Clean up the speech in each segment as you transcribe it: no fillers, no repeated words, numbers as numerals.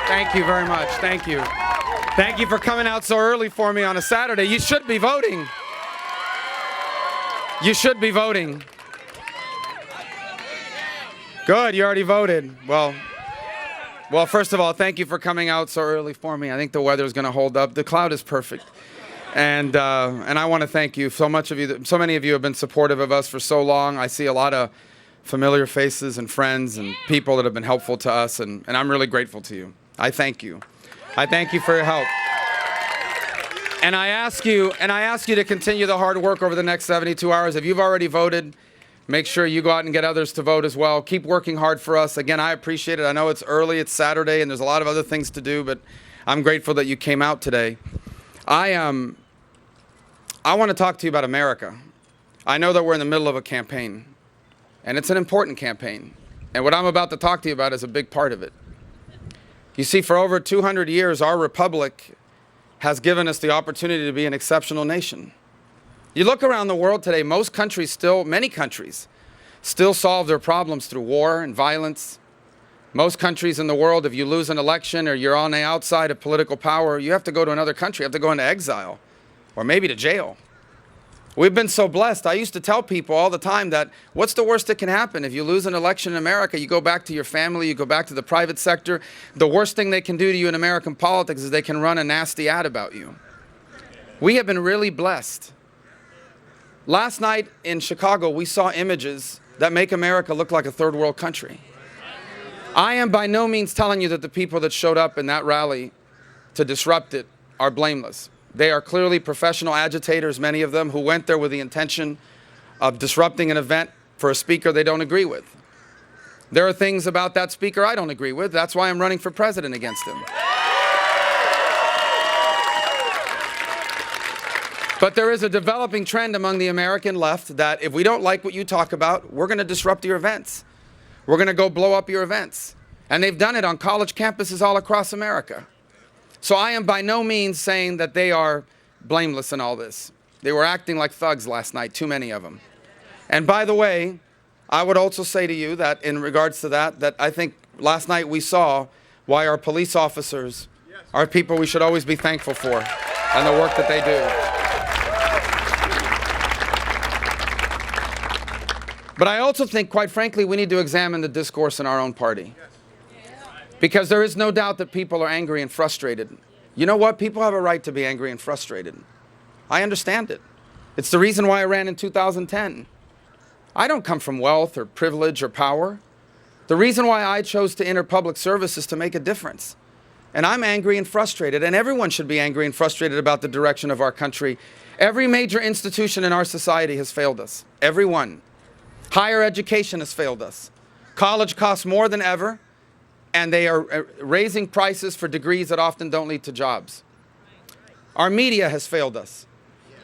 Thank you very much. Thank you. Thank you for coming out so early for me on a Saturday. You should be voting. You should be voting. Good, you already voted. Well, first of all, thank you for coming out so early for me. I think the weather is going to hold up. The cloud is perfect. And I want to thank you. So many of you have been supportive of us for so long. I see a lot of familiar faces and friends and people that have been helpful to us, and I'm really grateful to you. I thank you. I thank you for your help. And I ask you to continue the hard work over the next 72 hours. If you've already voted, make sure you go out and get others to vote as well. Keep working hard for us. Again, I appreciate it. I know it's early, it's Saturday, and there's a lot of other things to do, but I'm grateful that you came out today. I want to talk to you about America. I know that we're in the middle of a campaign, and it's an important campaign. And what I'm about to talk to you about is a big part of it. You see, for over 200 years, our republic has given us the opportunity to be an exceptional nation. You look around the world today, many countries still solve their problems through war and violence. Most countries in the world, if you lose an election or you're on the outside of political power, you have to go to another country, you have to go into exile, or maybe to jail. We've been so blessed. I used to tell people all the time that what's the worst that can happen? If you lose an election in America, you go back to your family, you go back to the private sector. The worst thing they can do to you in American politics is they can run a nasty ad about you. We have been really blessed. Last night in Chicago, we saw images that make America look like a third world country. I am by no means telling you that the people that showed up in that rally to disrupt it are blameless. They are clearly professional agitators, many of them, who went there with the intention of disrupting an event for a speaker they don't agree with. There are things about that speaker I don't agree with. That's why I'm running for president against him. But there is a developing trend among the American left that if we don't like what you talk about, we're going to disrupt your events. We're going to go blow up your events. And they've done it on college campuses all across America. So I am by no means saying that they are blameless in all this. They were acting like thugs last night, too many of them. And by the way, I would also say to you that in regards to that I think last night we saw why our police officers are people we should always be thankful for and the work that they do. But I also think, quite frankly, we need to examine the discourse in our own party. Because there is no doubt that people are angry and frustrated. You know what? People have a right to be angry and frustrated. I understand it. It's the reason why I ran in 2010. I don't come from wealth or privilege or power. The reason why I chose to enter public service is to make a difference. And I'm angry and frustrated, and everyone should be angry and frustrated about the direction of our country. Every major institution in our society has failed us. Every one. Higher education has failed us. College costs more than ever. And they are raising prices for degrees that often don't lead to jobs. Our media has failed us.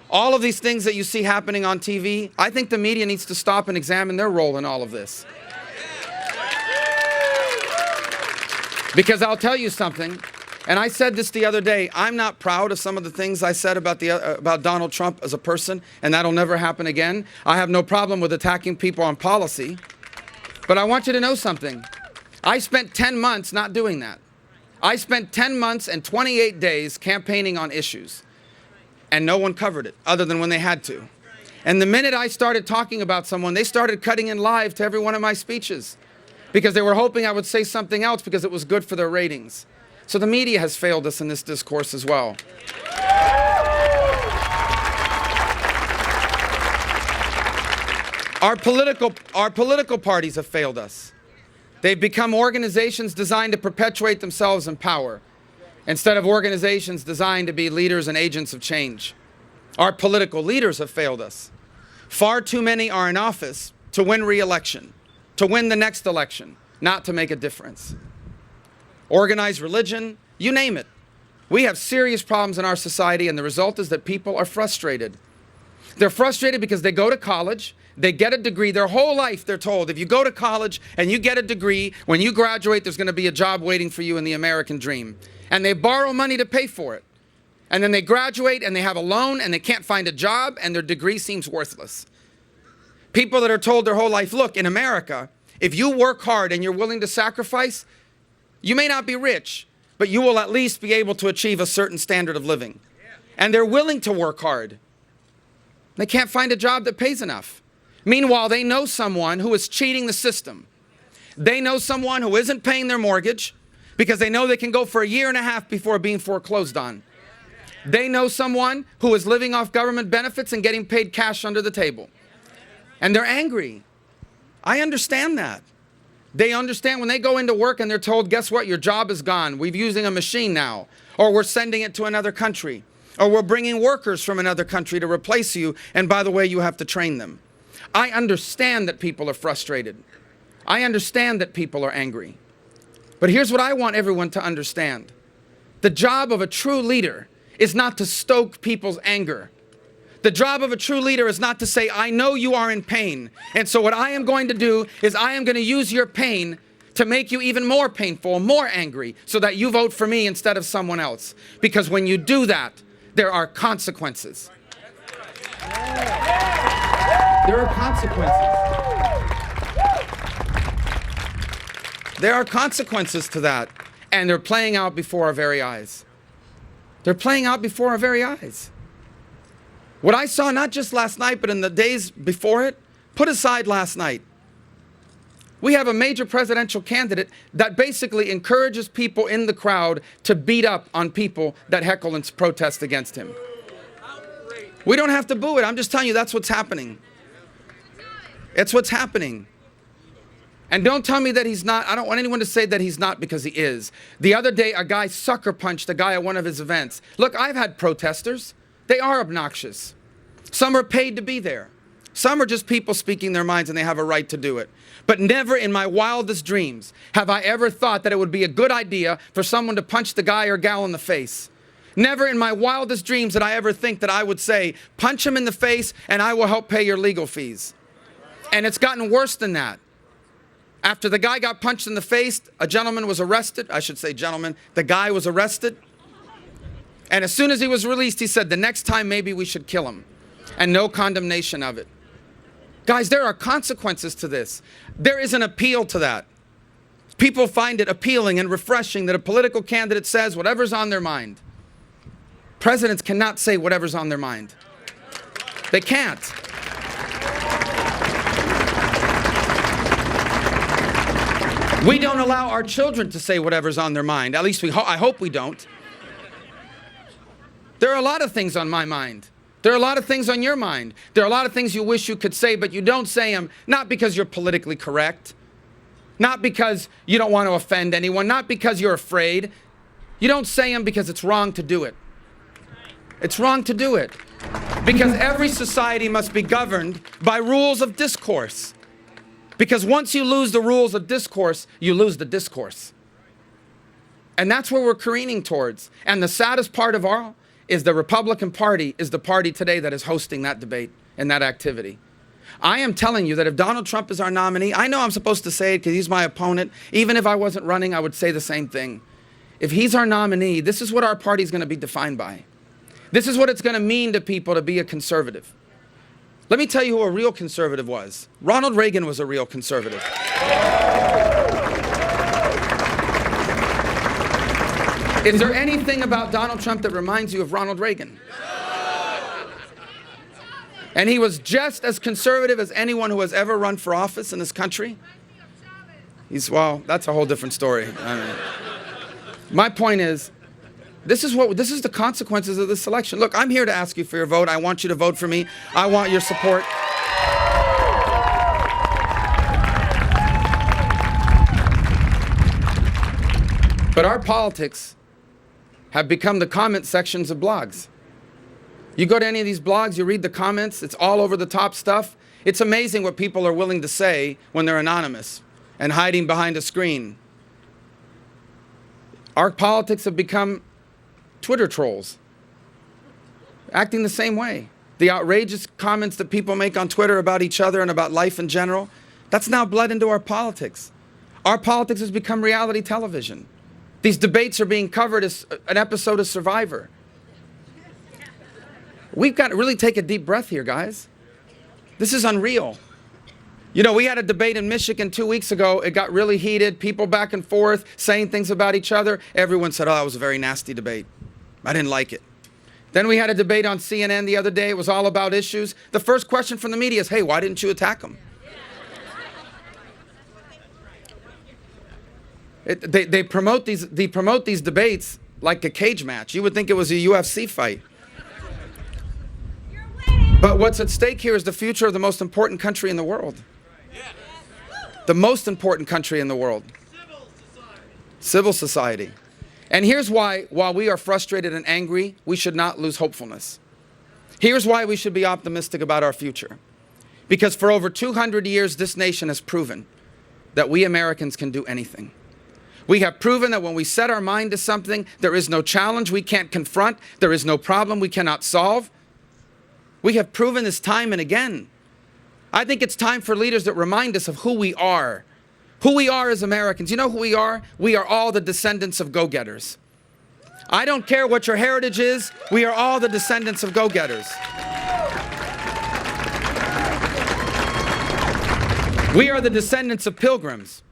All of these things that you see happening on TV, I think the media needs to stop and examine their role in all of this. Because I'll tell you something, and I said this the other day, I'm not proud of some of the things I said about Donald Trump as a person, and that'll never happen again. I have no problem with attacking people on policy. But I want you to know something. I spent 10 months not doing that. I spent 10 months and 28 days campaigning on issues. And no one covered it, other than when they had to. And the minute I started talking about someone, they started cutting in live to every one of my speeches. Because they were hoping I would say something else because it was good for their ratings. So the media has failed us in this discourse as well. Our political parties have failed us. They've become organizations designed to perpetuate themselves in power, instead of organizations designed to be leaders and agents of change. Our political leaders have failed us. Far too many are in office to win re-election, to win the next election, not to make a difference. Organized religion, you name it. We have serious problems in our society, and the result is that people are frustrated. They're frustrated because they go to college, they get a degree. Their whole life they're told, if you go to college and you get a degree, when you graduate, there's going to be a job waiting for you in the American dream. And they borrow money to pay for it. And then they graduate and they have a loan and they can't find a job and their degree seems worthless. People that are told their whole life, look, in America, if you work hard and you're willing to sacrifice, you may not be rich, but you will at least be able to achieve a certain standard of living. And they're willing to work hard. They can't find a job that pays enough. Meanwhile, they know someone who is cheating the system. They know someone who isn't paying their mortgage because they know they can go for a year and a half before being foreclosed on. They know someone who is living off government benefits and getting paid cash under the table. And they're angry. I understand that. They understand when they go into work and they're told, guess what, your job is gone. We're using a machine now. Or we're sending it to another country. Or we're bringing workers from another country to replace you. And by the way, you have to train them. I understand that people are frustrated. I understand that people are angry. But here's what I want everyone to understand. The job of a true leader is not to stoke people's anger. The job of a true leader is not to say, I know you are in pain. And so what I am going to do is I am going to use your pain to make you even more painful, more angry, so that you vote for me instead of someone else. Because when you do that, there are consequences. There are consequences. There are consequences to that. And they're playing out before our very eyes. They're playing out before our very eyes. What I saw, not just last night, but in the days before it, put aside last night. We have a major presidential candidate that basically encourages people in the crowd to beat up on people that heckle and protest against him. We don't have to boo it. I'm just telling you that's what's happening. It's what's happening. And don't tell me that he's not. I don't want anyone to say that he's not, because he is. The other day, a guy sucker punched a guy at one of his events. Look, I've had protesters. They are obnoxious. Some are paid to be there. Some are just people speaking their minds and they have a right to do it. But never in my wildest dreams have I ever thought that it would be a good idea for someone to punch the guy or gal in the face. Never in my wildest dreams did I ever think that I would say, punch him in the face and I will help pay your legal fees. And it's gotten worse than that. After the guy got punched in the face, a gentleman was arrested. I should say gentleman. The guy was arrested. And as soon as he was released, he said, the next time maybe we should kill him. And no condemnation of it. Guys, there are consequences to this. There is an appeal to that. People find it appealing and refreshing that a political candidate says whatever's on their mind. Presidents cannot say whatever's on their mind. They can't. We don't allow our children to say whatever's on their mind. At least I hope we don't. There are a lot of things on my mind. There are a lot of things on your mind. There are a lot of things you wish you could say, but you don't say them, not because you're politically correct, not because you don't want to offend anyone, not because you're afraid. You don't say them because it's wrong to do it. It's wrong to do it. Because every society must be governed by rules of discourse. Because once you lose the rules of discourse, you lose the discourse. And that's where we're careening towards. And the saddest part of all is the Republican Party is the party today that is hosting that debate and that activity. I am telling you that if Donald Trump is our nominee, I know I'm supposed to say it because he's my opponent. Even if I wasn't running, I would say the same thing. If he's our nominee, this is what our party is going to be defined by. This is what it's going to mean to people to be a conservative. Let me tell you who a real conservative was. Ronald Reagan was a real conservative. Is there anything about Donald Trump that reminds you of Ronald Reagan? And he was just as conservative as anyone who has ever run for office in this country. Well, that's a whole different story. My point is, this is the consequences of this election. Look, I'm here to ask you for your vote. I want you to vote for me. I want your support. But our politics have become the comment sections of blogs. You go to any of these blogs, you read the comments, it's all over the top stuff. It's amazing what people are willing to say when they're anonymous and hiding behind a screen. Our politics have become Twitter trolls, acting the same way. The outrageous comments that people make on Twitter about each other and about life in general, that's now bled into our politics. Our politics has become reality television. These debates are being covered as an episode of Survivor. We've got to really take a deep breath here, guys. This is unreal. You know, we had a debate in Michigan 2 weeks ago. It got really heated, people back and forth, saying things about each other. Everyone said, oh, that was a very nasty debate. I didn't like it. Then we had a debate on CNN the other day. It was all about issues. The first question from the media is, hey, why didn't you attack them? They promote these debates like a cage match. You would think it was a UFC fight. But what's at stake here is the future of the most important country in the world. The most important country in the world. Civil society. And here's why, while we are frustrated and angry, we should not lose hopefulness. Here's why we should be optimistic about our future. Because for over 200 years, this nation has proven that we Americans can do anything. We have proven that when we set our mind to something, there is no challenge we can't confront, there is no problem we cannot solve. We have proven this time and again. I think it's time for leaders that remind us of who we are. Who we are as Americans. You know who we are? We are all the descendants of go-getters. I don't care what your heritage is, we are all the descendants of go-getters. We are the descendants of pilgrims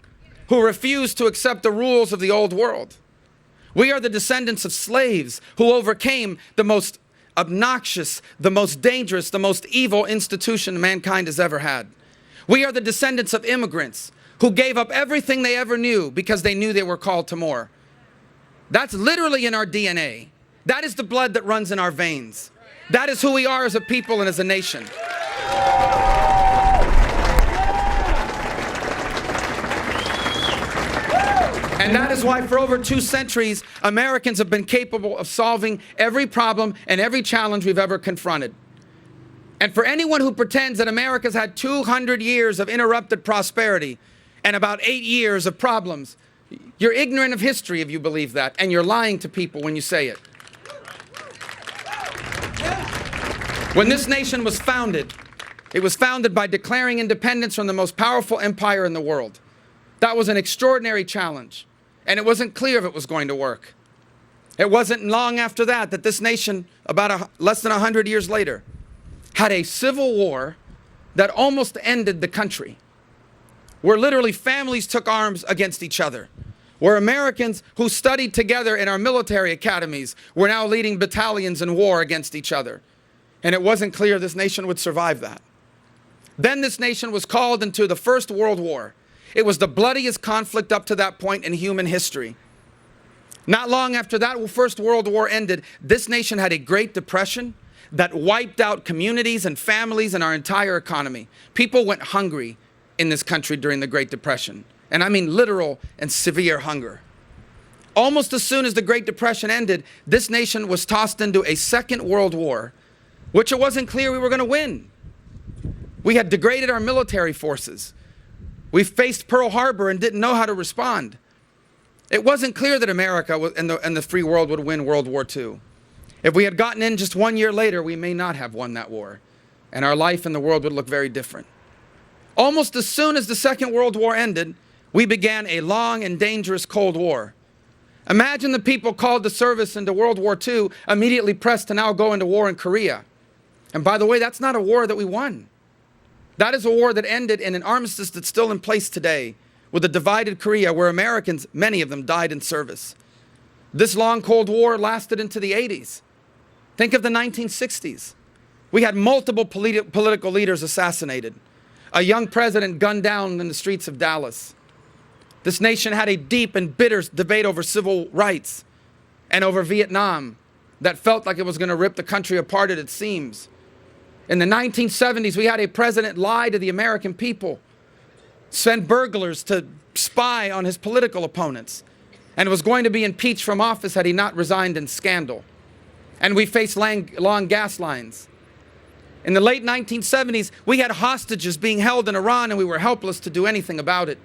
who refused to accept the rules of the old world. We are the descendants of slaves who overcame the most obnoxious, the most dangerous, the most evil institution mankind has ever had. We are the descendants of immigrants who gave up everything they ever knew because they knew they were called to more. That's literally in our DNA. That is the blood that runs in our veins. That is who we are as a people and as a nation. And that is why for over 2 centuries, Americans have been capable of solving every problem and every challenge we've ever confronted. And for anyone who pretends that America's had 200 years of interrupted prosperity and about 8 years of problems, you're ignorant of history if you believe that, and you're lying to people when you say it. When this nation was founded, it was founded by declaring independence from the most powerful empire in the world. That was an extraordinary challenge. And it wasn't clear if it was going to work. It wasn't long after that that this nation, less than 100 years later, had a civil war that almost ended the country, where literally families took arms against each other, where Americans who studied together in our military academies were now leading battalions in war against each other. And it wasn't clear this nation would survive that. Then this nation was called into the First World War. It was the bloodiest conflict up to that point in human history. Not long after that First World War ended, this nation had a Great Depression that wiped out communities and families and our entire economy. People went hungry in this country during the Great Depression. And I mean literal and severe hunger. Almost as soon as the Great Depression ended, this nation was tossed into a Second World War, which it wasn't clear we were going to win. We had degraded our military forces. We faced Pearl Harbor and didn't know how to respond. It wasn't clear that America and the free world would win World War II. If we had gotten in just 1 year later, we may not have won that war. And our life in the world would look very different. Almost as soon as the Second World War ended, we began a long and dangerous Cold War. Imagine the people called to service into World War II immediately pressed to now go into war in Korea. And by the way, that's not a war that we won. That is a war that ended in an armistice that's still in place today, with a divided Korea where Americans, many of them, died in service. This long Cold War lasted into the 80s. Think of the 1960s. We had multiple political leaders assassinated. A young president gunned down in the streets of Dallas. This nation had a deep and bitter debate over civil rights and over Vietnam that felt like it was going to rip the country apart at its seams. In the 1970s, we had a president lie to the American people, send burglars to spy on his political opponents, and was going to be impeached from office had he not resigned in scandal. And we faced long gas lines. In the late 1970s, we had hostages being held in Iran, and we were helpless to do anything about it.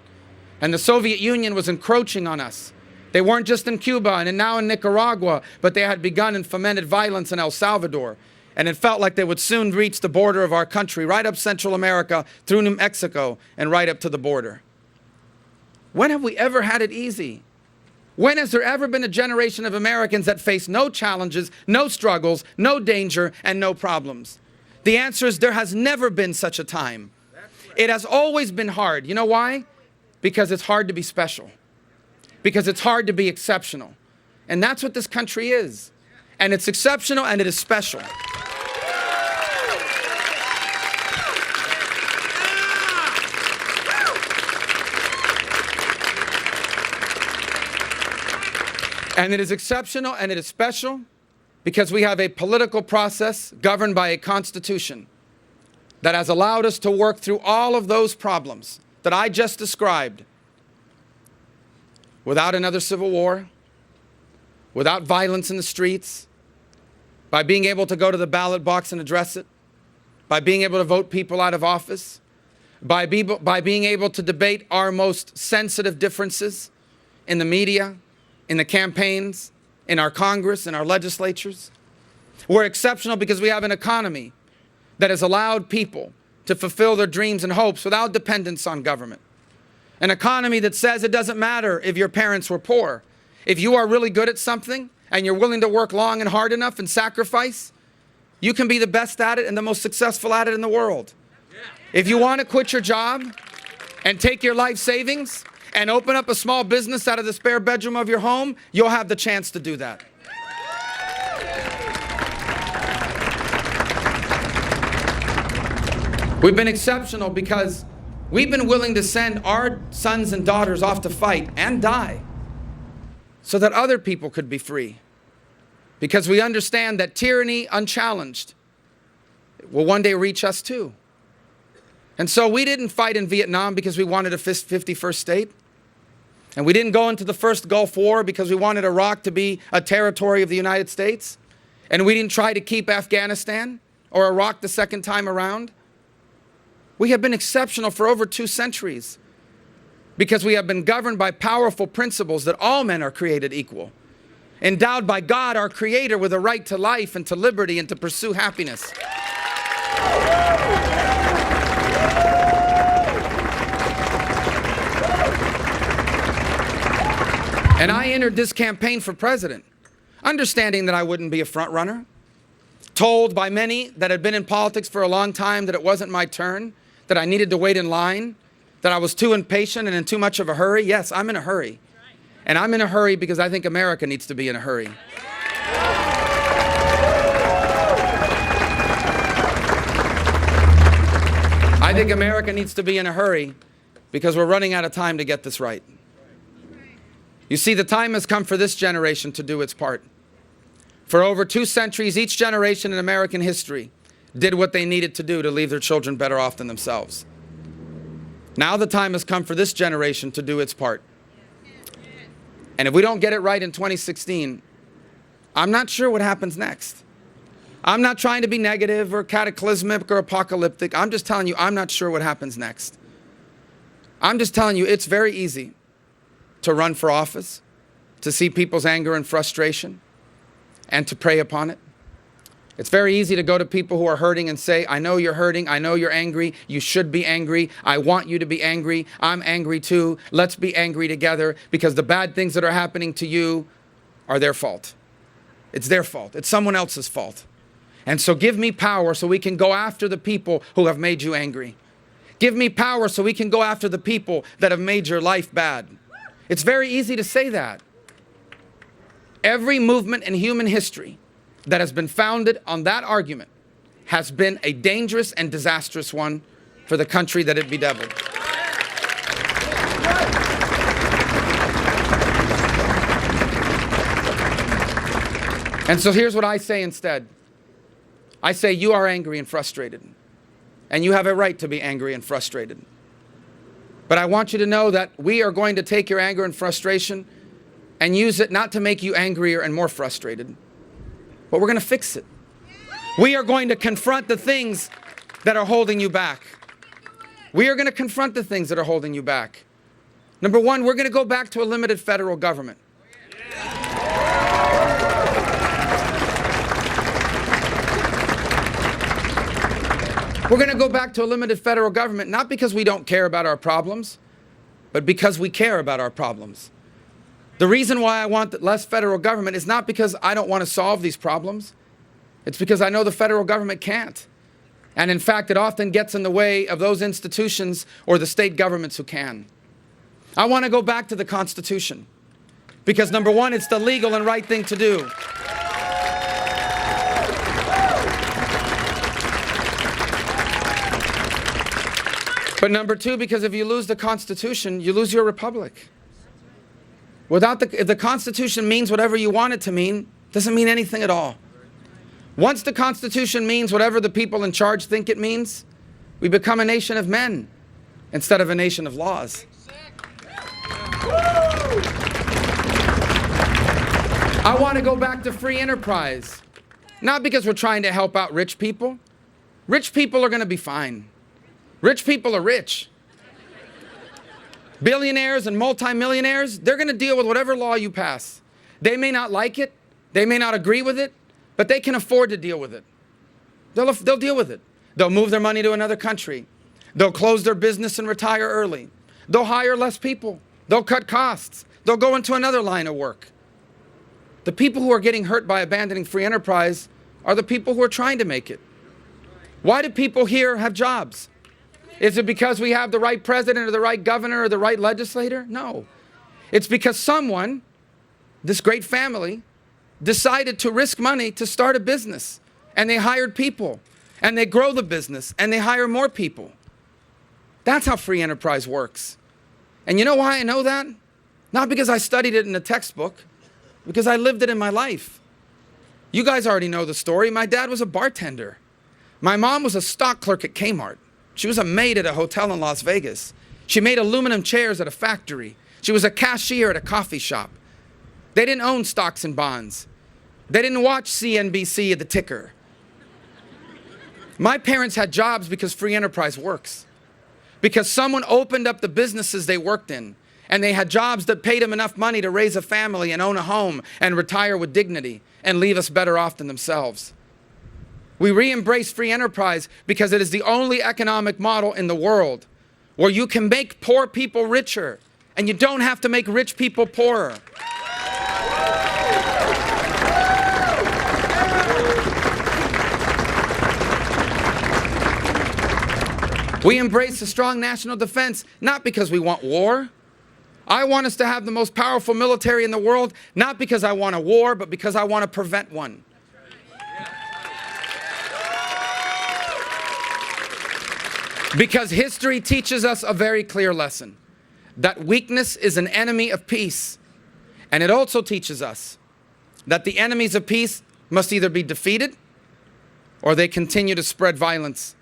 And the Soviet Union was encroaching on us. They weren't just in Cuba and now in Nicaragua, but they had begun and fomented violence in El Salvador. And it felt like they would soon reach the border of our country, right up Central America, through New Mexico, and right up to the border. When have we ever had it easy? When has there ever been a generation of Americans that face no challenges, no struggles, no danger, and no problems? The answer is there has never been such a time. It has always been hard. You know why? Because it's hard to be special. Because it's hard to be exceptional. And that's what this country is. And it's exceptional and it is special. And it is exceptional and it is special because we have a political process governed by a constitution that has allowed us to work through all of those problems that I just described without another civil war, without violence in the streets, by being able to go to the ballot box and address it, by being able to vote people out of office, by being able to debate our most sensitive differences in the media, in the campaigns, in our Congress, in our legislatures. We're exceptional because we have an economy that has allowed people to fulfill their dreams and hopes without dependence on government. An economy that says it doesn't matter if your parents were poor. If you are really good at something and you're willing to work long and hard enough and sacrifice, you can be the best at it and the most successful at it in the world. If you want to quit your job and take your life savings and open up a small business out of the spare bedroom of your home, you'll have the chance to do that. We've been exceptional because we've been willing to send our sons and daughters off to fight and die so that other people could be free. Because we understand that tyranny unchallenged will one day reach us too. And so we didn't fight in Vietnam because we wanted a 51st state. And we didn't go into the first Gulf War because we wanted Iraq to be a territory of the United States. And we didn't try to keep Afghanistan or Iraq the second time around. We have been exceptional for over 2 centuries because we have been governed by powerful principles that all men are created equal, endowed by God, our Creator, with a right to life and to liberty and to pursue happiness. And I entered this campaign for president, understanding that I wouldn't be a front runner, told by many that had been in politics for a long time that it wasn't my turn, that I needed to wait in line, that I was too impatient and in too much of a hurry. Yes, I'm in a hurry. And I'm in a hurry because I think America needs to be in a hurry. I think America needs to be in a hurry because we're running out of time to get this right. You see, the time has come for this generation to do its part. For over 2 centuries, each generation in American history did what they needed to do to leave their children better off than themselves. Now the time has come for this generation to do its part. And if we don't get it right in 2016, I'm not sure what happens next. I'm not trying to be negative or cataclysmic or apocalyptic. I'm just telling you, I'm not sure what happens next. I'm just telling you, it's very easy to run for office, to see people's anger and frustration, and to prey upon it. It's very easy to go to people who are hurting and say, I know you're hurting, I know you're angry, you should be angry, I want you to be angry, I'm angry too, let's be angry together because the bad things that are happening to you are their fault. It's their fault, it's someone else's fault. And so give me power so we can go after the people who have made you angry. Give me power so we can go after the people that have made your life bad. It's very easy to say that. Every movement in human history that has been founded on that argument has been a dangerous and disastrous one for the country that it bedeviled. And so here's what I say instead. I say you are angry and frustrated, and you have a right to be angry and frustrated. But I want you to know that we are going to take your anger and frustration and use it not to make you angrier and more frustrated, but we're going to fix it. We are going to confront the things that are holding you back. We are going to confront the things that are holding you back. Number one, we're going to go back to a limited federal government. We're going to go back to a limited federal government, not because we don't care about our problems, but because we care about our problems. The reason why I want less federal government is not because I don't want to solve these problems. It's because I know the federal government can't. And in fact, it often gets in the way of those institutions or the state governments who can. I want to go back to the Constitution because, number one, it's the legal and right thing to do. But number two, because if you lose the Constitution, you lose your republic. If the Constitution means whatever you want it to mean, it doesn't mean anything at all. Once the Constitution means whatever the people in charge think it means, we become a nation of men instead of a nation of laws. I want to go back to free enterprise, not because we're trying to help out rich people. Rich people are going to be fine. Rich people are rich. Billionaires and multimillionaires, they're going to deal with whatever law you pass. They may not like it, they may not agree with it, but they can afford to deal with it. They'll deal with it. They'll move their money to another country. They'll close their business and retire early. They'll hire less people. They'll cut costs. They'll go into another line of work. The people who are getting hurt by abandoning free enterprise are the people who are trying to make it. Why do people here have jobs? Is it because we have the right president or the right governor or the right legislator? No. It's because someone, this great family, decided to risk money to start a business. And they hired people. And they grow the business. And they hire more people. That's how free enterprise works. And you know why I know that? Not because I studied it in a textbook. Because I lived it in my life. You guys already know the story. My dad was a bartender. My mom was a stock clerk at Kmart. She was a maid at a hotel in Las Vegas. She made aluminum chairs at a factory. She was a cashier at a coffee shop. They didn't own stocks and bonds. They didn't watch CNBC at the ticker. My parents had jobs because free enterprise works. Because someone opened up the businesses they worked in. And they had jobs that paid them enough money to raise a family and own a home and retire with dignity and leave us better off than themselves. We re-embrace free enterprise because it is the only economic model in the world where you can make poor people richer and you don't have to make rich people poorer. We embrace a strong national defense not because we want war. I want us to have the most powerful military in the world, not because I want a war, but because I want to prevent one. Because history teaches us a very clear lesson, that weakness is an enemy of peace. And it also teaches us that the enemies of peace must either be defeated or they continue to spread violence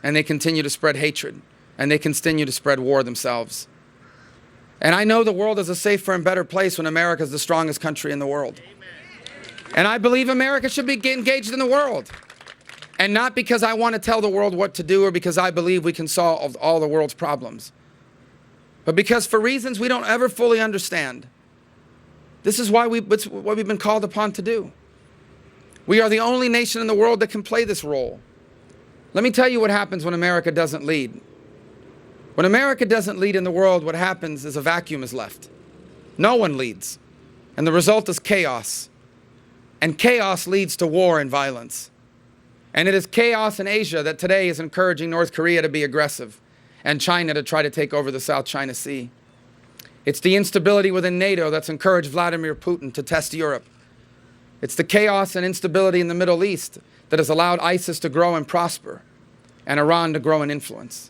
and they continue to spread hatred and they continue to spread war themselves. And I know the world is a safer and better place when America is the strongest country in the world. And I believe America should be engaged in the world. And not because I want to tell the world what to do or because I believe we can solve all the world's problems. But because for reasons we don't ever fully understand, this is what we've been called upon to do. We are the only nation in the world that can play this role. Let me tell you what happens when America doesn't lead. When America doesn't lead in the world, what happens is a vacuum is left. No one leads. And the result is chaos. And chaos leads to war and violence. And it is chaos in Asia that today is encouraging North Korea to be aggressive and China to try to take over the South China Sea. It's the instability within NATO that's encouraged Vladimir Putin to test Europe. It's the chaos and instability in the Middle East that has allowed ISIS to grow and prosper and Iran to grow in influence.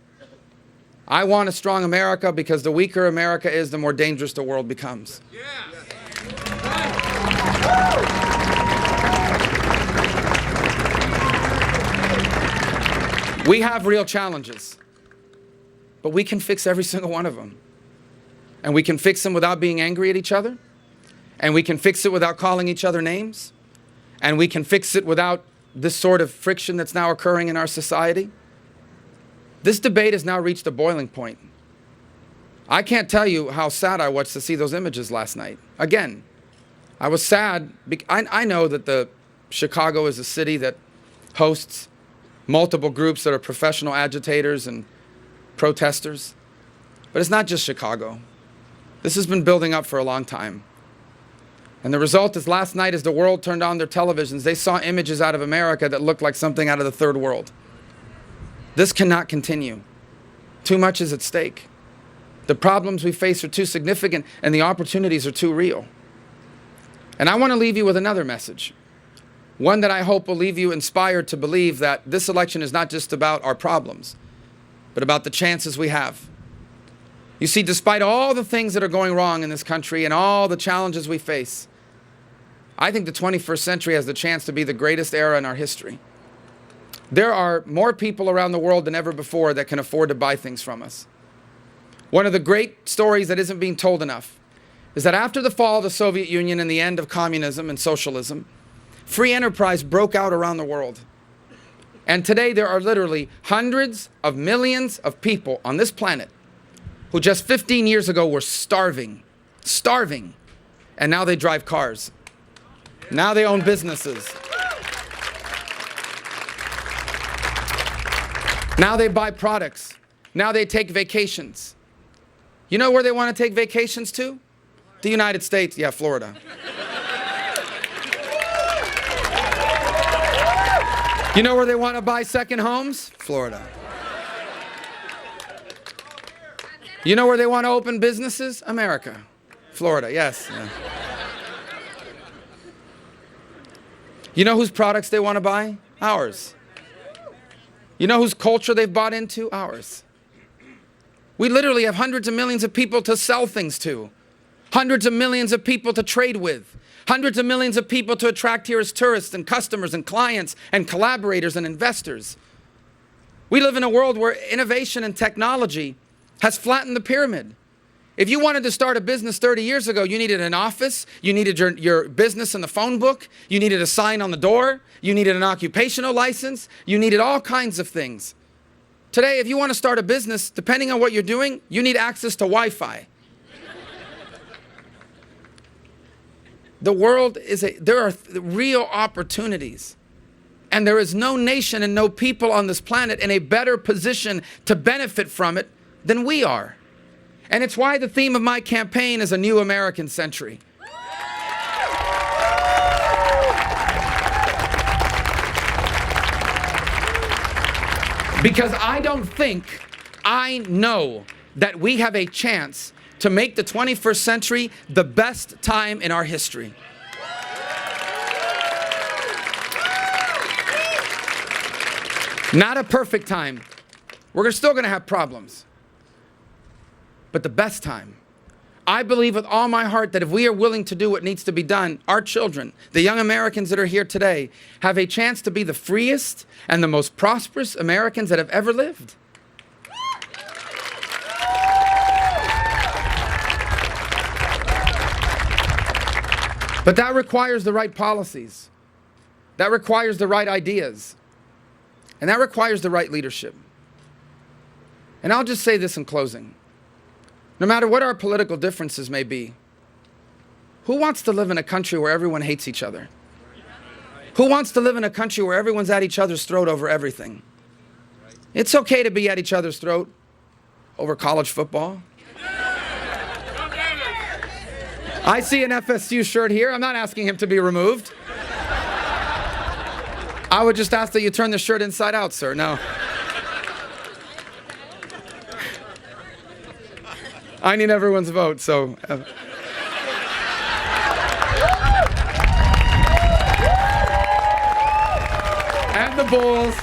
I want a strong America because the weaker America is, the more dangerous the world becomes. We have real challenges, but we can fix every single one of them. And we can fix them without being angry at each other. And we can fix it without calling each other names. and we can fix it without this sort of friction that's now occurring in our society. This debate has now reached a boiling point. I can't tell you how sad I was to see those images last night. Again, I was sad. I know that Chicago is a city that hosts multiple groups that are professional agitators and protesters. But it's not just Chicago. This has been building up for a long time. And the result is last night, as the world turned on their televisions, they saw images out of America that looked like something out of the third world. This cannot continue. Too much is at stake. The problems we face are too significant, and the opportunities are too real. And I want to leave you with another message. One that I hope will leave you inspired to believe that this election is not just about our problems, but about the chances we have. You see, despite all the things that are going wrong in this country and all the challenges we face, I think the 21st century has the chance to be the greatest era in our history. There are more people around the world than ever before that can afford to buy things from us. One of the great stories that isn't being told enough is that after the fall of the Soviet Union and the end of communism and socialism, free enterprise broke out around the world. And today there are literally hundreds of millions of people on this planet who just 15 years ago were starving, and now they drive cars. Now they own businesses. Now they buy products. Now they take vacations. You know where they want to take vacations to? The United States. Yeah, Florida. You know where they want to buy second homes? Florida. You know where they want to open businesses? America. Florida, yes. Yeah. You know whose products they want to buy? Ours. You know whose culture they've bought into? Ours. We literally have hundreds of millions of people to sell things to. Hundreds of millions of people to trade with. Hundreds of millions of people to attract here as tourists and customers and clients and collaborators and investors. We live in a world where innovation and technology has flattened the pyramid. If you wanted to start a business 30 years ago, you needed an office, you needed your business in the phone book, you needed a sign on the door, you needed an occupational license, you needed all kinds of things. Today, if you want to start a business, depending on what you're doing, you need access to Wi-Fi. The world there are real opportunities. And there is no nation and no people on this planet in a better position to benefit from it than we are. And it's why the theme of my campaign is a new American century. Because I know that we have a chance to make the 21st century the best time in our history. Not a perfect time. We're still going to have problems. But the best time. I believe with all my heart that if we are willing to do what needs to be done, our children, the young Americans that are here today, have a chance to be the freest and the most prosperous Americans that have ever lived. But that requires the right policies. That requires the right ideas. And that requires the right leadership. And I'll just say this in closing. No matter what our political differences may be, who wants to live in a country where everyone hates each other? Who wants to live in a country where everyone's at each other's throat over everything? It's okay to be at each other's throat over college football. I see an FSU shirt here. I'm not asking him to be removed. I would just ask that you turn the shirt inside out, sir. No. I need everyone's vote, so. And the Bulls.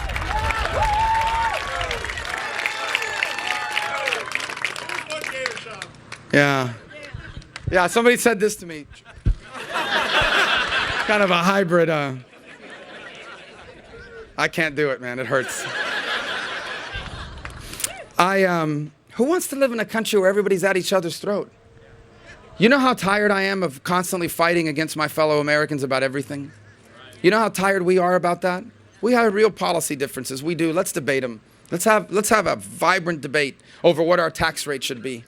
Yeah. Yeah, somebody said this to me. Kind of a hybrid. I can't do it, man. It hurts. Who wants to live in a country where everybody's at each other's throat? You know how tired I am of constantly fighting against my fellow Americans about everything? You know how tired we are about that? We have real policy differences. We do. Let's debate them. Let's have a vibrant debate over what our tax rate should be.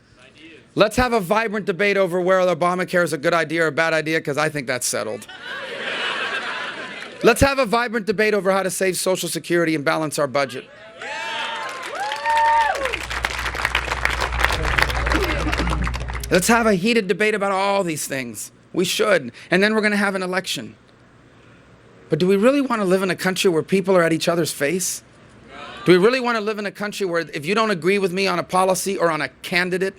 Let's have a vibrant debate over whether Obamacare is a good idea or a bad idea, because I think that's settled. Let's have a vibrant debate over how to save Social Security and balance our budget. Let's have a heated debate about all these things. We should. And then we're going to have an election. But do we really want to live in a country where people are at each other's face? Do we really want to live in a country where if you don't agree with me on a policy or on a candidate,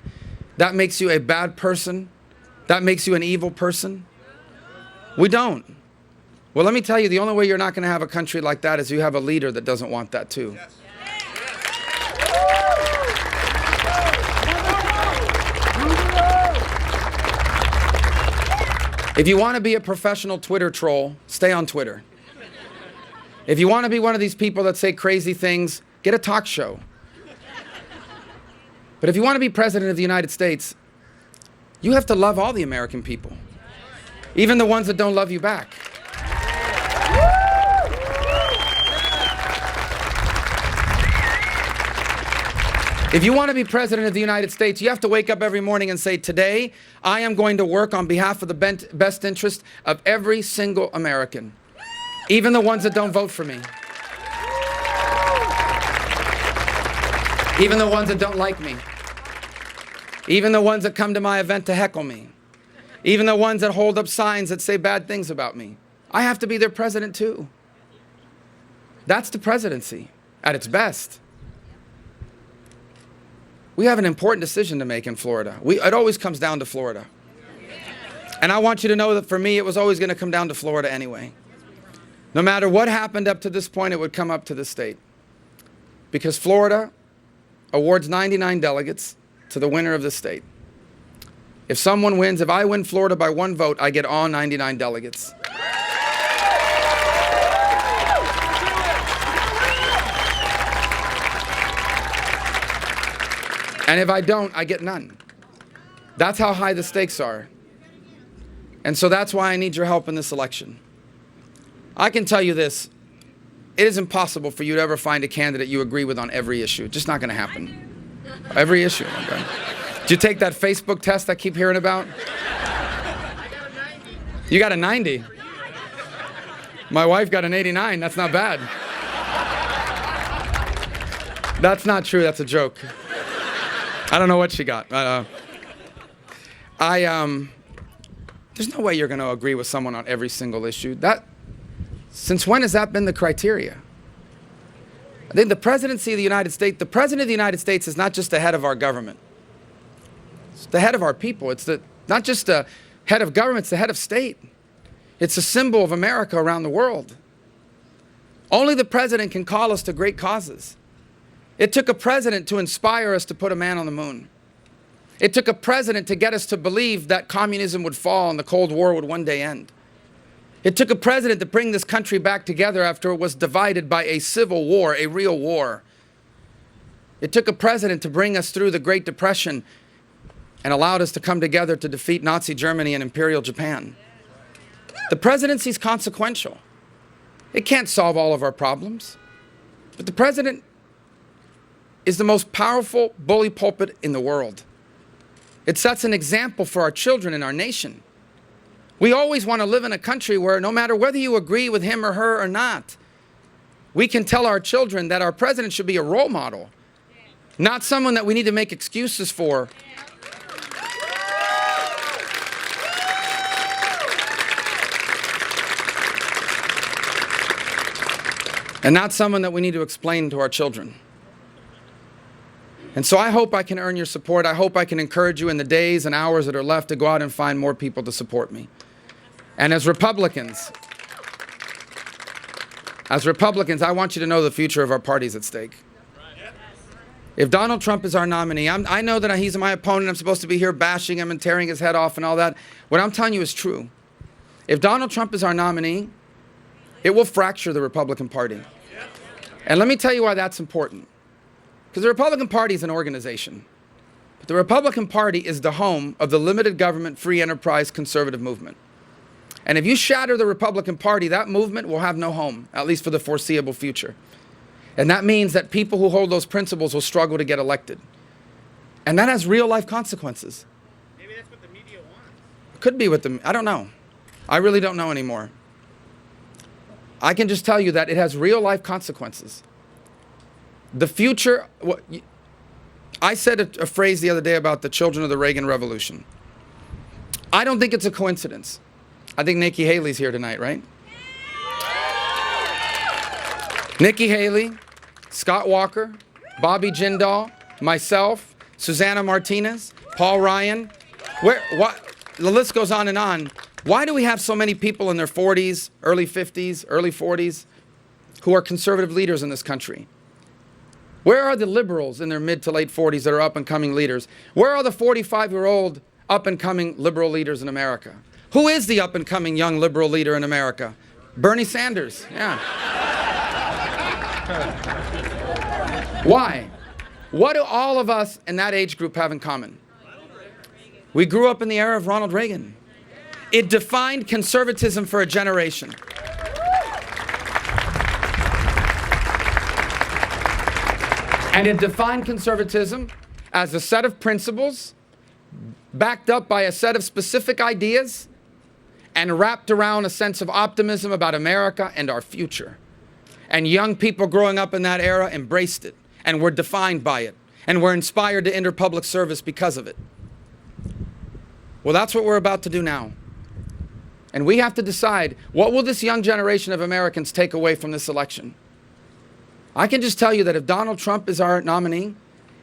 that makes you a bad person? That makes you an evil person? We don't. Well, let me tell you, the only way you're not going to have a country like that is you have a leader that doesn't want that too. If you want to be a professional Twitter troll, stay on Twitter. If you want to be one of these people that say crazy things, get a talk show. But if you want to be president of the United States, you have to love all the American people, even the ones that don't love you back. If you want to be president of the United States, you have to wake up every morning and say, today, I am going to work on behalf of the best interest of every single American, even the ones that don't vote for me, even the ones that don't like me, even the ones that come to my event to heckle me, even the ones that hold up signs that say bad things about me. I have to be their president too. That's the presidency at its best. We have an important decision to make in Florida. It always comes down to Florida. And I want you to know that for me, it was always going to come down to Florida anyway. No matter what happened up to this point, it would come up to this state. Because Florida awards 99 delegates to the winner of the state. If someone wins, if I win Florida by 1 vote, I get all 99 delegates. And if I don't, I get none. That's how high the stakes are. And so that's why I need your help in this election. I can tell you this, it is impossible for you to ever find a candidate you agree with on every issue. It's just not going to happen. Every issue. Okay. Did you take that Facebook test I keep hearing about? You got a 90. My wife got an 89. That's not bad. That's not true. That's a joke. I don't know what she got. There's no way you're going to agree with someone on every single issue. Since when has that been the criteria? I think the presidency of the United States, the president of the United States is not just the head of our government. It's the head of our people. It's not just the head of government, it's the head of state. It's a symbol of America around the world. Only the president can call us to great causes. It took a president to inspire us to put a man on the moon. It took a president to get us to believe that communism would fall and the Cold War would one day end. It took a president to bring this country back together after it was divided by a civil war, a real war. It took a president to bring us through the Great Depression and allowed us to come together to defeat Nazi Germany and Imperial Japan. The presidency is consequential. It can't solve all of our problems, but the president is the most powerful bully pulpit in the world. It sets an example for our children and our nation. We always want to live in a country where no matter whether you agree with him or her or not, we can tell our children that our president should be a role model, not someone that we need to make excuses for. And not someone that we need to explain to our children. And so I hope I can earn your support. I hope I can encourage you in the days and hours that are left to go out and find more people to support me. And as Republicans, I want you to know the future of our party is at stake. If Donald Trump is our nominee, I know that he's my opponent. I'm supposed to be here bashing him and tearing his head off and all that. What I'm telling you is true. If Donald Trump is our nominee, it will fracture the Republican Party. And let me tell you why that's important. Because the Republican Party is an organization. But the Republican Party is the home of the limited government, free enterprise, conservative movement. And if you shatter the Republican Party, that movement will have no home, at least for the foreseeable future. And that means that people who hold those principles will struggle to get elected. And that has real life consequences. Maybe that's what the media wants. Could be with them. I don't know. I really don't know anymore. I can just tell you that it has real life consequences. The future, I said a phrase the other day about the children of the Reagan Revolution. I don't think it's a coincidence. I think Nikki Haley's here tonight, right? Nikki Haley, Scott Walker, Bobby Jindal, myself, Susanna Martinez, Paul Ryan. The list goes on and on. Why do we have so many people in their 40s, early 50s, early 40s who are conservative leaders in this country? Where are the liberals in their mid to late 40s that are up-and-coming leaders? Where are the 45-year-old up-and-coming liberal leaders in America? Who is the up-and-coming young liberal leader in America? Bernie Sanders, yeah. Why? What do all of us in that age group have in common? We grew up in the era of Ronald Reagan. It defined conservatism for a generation. And it defined conservatism as a set of principles backed up by a set of specific ideas and wrapped around a sense of optimism about America and our future. And young people growing up in that era embraced it and were defined by it and were inspired to enter public service because of it. Well, that's what we're about to do now. And we have to decide, what will this young generation of Americans take away from this election? I can just tell you that if Donald Trump is our nominee,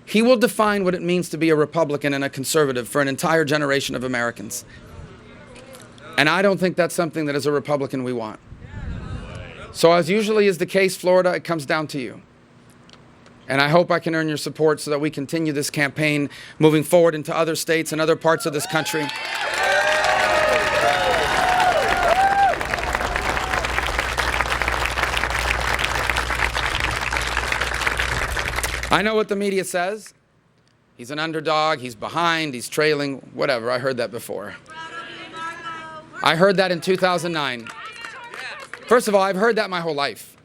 he will define what it means to be a Republican and a conservative for an entire generation of Americans. And I don't think that's something that as a Republican we want. So as usually is the case, Florida, it comes down to you. And I hope I can earn your support so that we continue this campaign moving forward into other states and other parts of this country. I know what the media says. He's an underdog, he's behind, he's trailing, whatever. I heard that before. I heard that in 2009. First of all, I've heard that my whole life.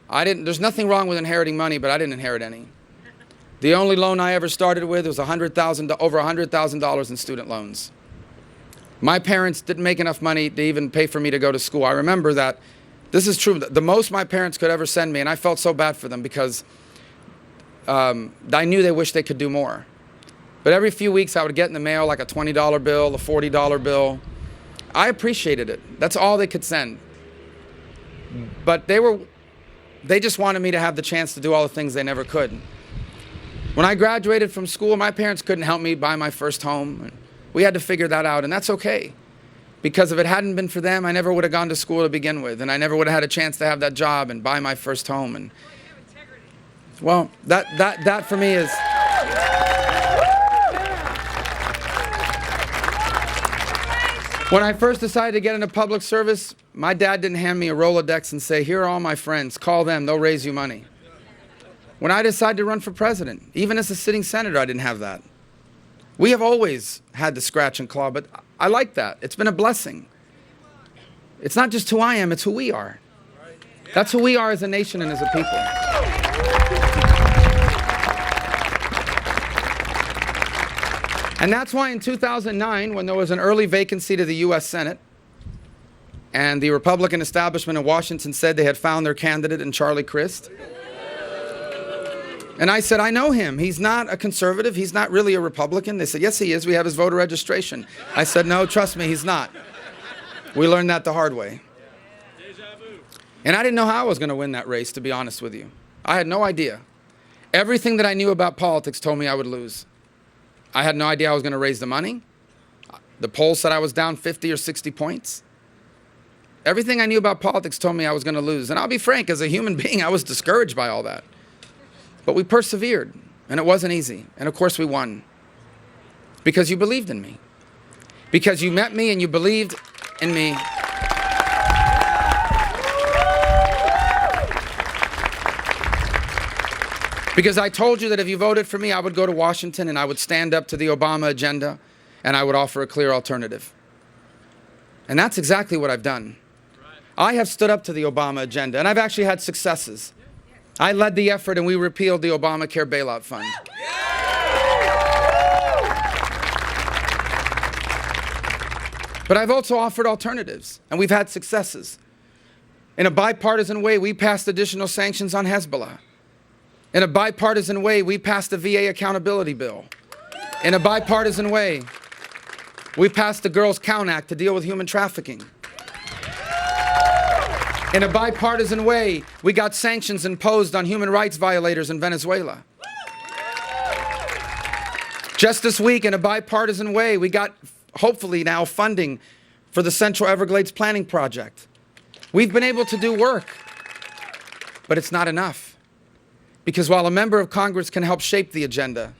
There's nothing wrong with inheriting money, but I didn't inherit any. The only loan I ever started with was over $100,000 in student loans. My parents didn't make enough money to even pay for me to go to school. I remember that. This is true. The most my parents could ever send me, and I felt so bad for them because I knew they wished they could do more. But every few weeks I would get in the mail like a $20 bill, a $40 bill. I appreciated it. That's all they could send. But they just wanted me to have the chance to do all the things they never could. When I graduated from school, my parents couldn't help me buy my first home. We had to figure that out, and that's okay. Because if it hadn't been for them, I never would have gone to school to begin with, and I never would have had a chance to have that job and buy my first home. And well, that for me is... When I first decided to get into public service, my dad didn't hand me a Rolodex and say, here are all my friends, call them, they'll raise you money. When I decided to run for president, even as a sitting senator, I didn't have that. We have always had the scratch and claw, but I like that. It's been a blessing. It's not just who I am, it's who we are. That's who we are as a nation and as a people. And that's why in 2009, when there was an early vacancy to the U.S. Senate, and the Republican establishment in Washington said they had found their candidate in Charlie Crist, and I said, I know him. He's not a conservative. He's not really a Republican. They said, yes, he is. We have his voter registration. I said, no, trust me, he's not. We learned that the hard way. And I didn't know how I was going to win that race, to be honest with you. I had no idea. Everything that I knew about politics told me I would lose. I had no idea I was going to raise the money. The polls said I was down 50 or 60 points. Everything I knew about politics told me I was going to lose. And I'll be frank, as a human being, I was discouraged by all that. But we persevered, and it wasn't easy. And of course we won. Because you believed in me. Because you met me and you believed in me. Because I told you that if you voted for me, I would go to Washington and I would stand up to the Obama agenda and I would offer a clear alternative. And that's exactly what I've done. I have stood up to the Obama agenda, and I've actually had successes. I led the effort, and we repealed the Obamacare bailout fund. But I've also offered alternatives, and we've had successes. In a bipartisan way, we passed additional sanctions on Hezbollah. In a bipartisan way, we passed the VA accountability bill. In a bipartisan way, we passed the Girls Count Act to deal with human trafficking. In a bipartisan way, we got sanctions imposed on human rights violators in Venezuela. Just this week, in a bipartisan way, we got, hopefully now, funding for the Central Everglades Planning Project. We've been able to do work, but it's not enough. Because while a member of Congress can help shape the agenda,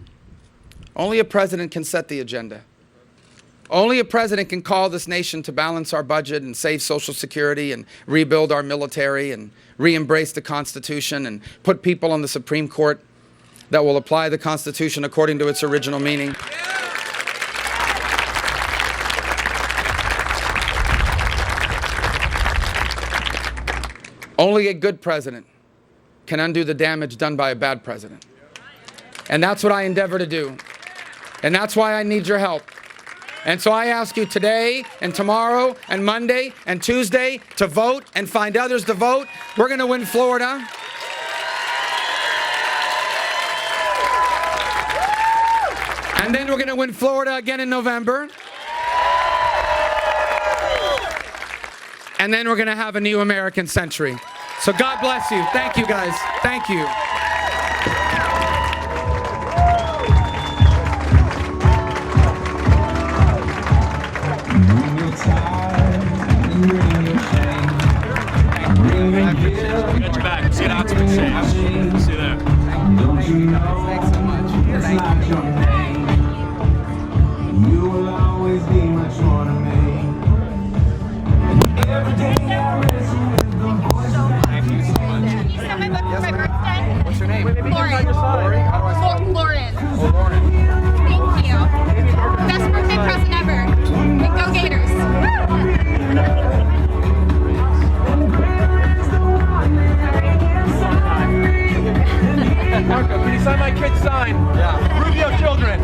only a president can set the agenda. Only a president can call this nation to balance our budget and save Social Security and rebuild our military and re-embrace the Constitution and put people on the Supreme Court that will apply the Constitution according to its original meaning. Only a good president can undo the damage done by a bad president. And that's what I endeavor to do. And that's why I need your help. And so I ask you today and tomorrow and Monday and Tuesday to vote and find others to vote. We're going to win Florida. And then we're going to win Florida again in November. And then we're going to have a new American century. So God bless you. Thank you, guys. Thank you. Got your back. See you at Oxford. See you there. Thanks so much. Thank you. You will always be much more to me. Every day I wrestle with the voice. Thank you so much. Can you send my book for my birthday? What's your name? Lauren. Lori? How do I spell it? Lauren. Oh, Lauren. Thank you. Best birthday present ever. And go Gators. Marco, can you sign my kid's sign? Yeah. Rubio children.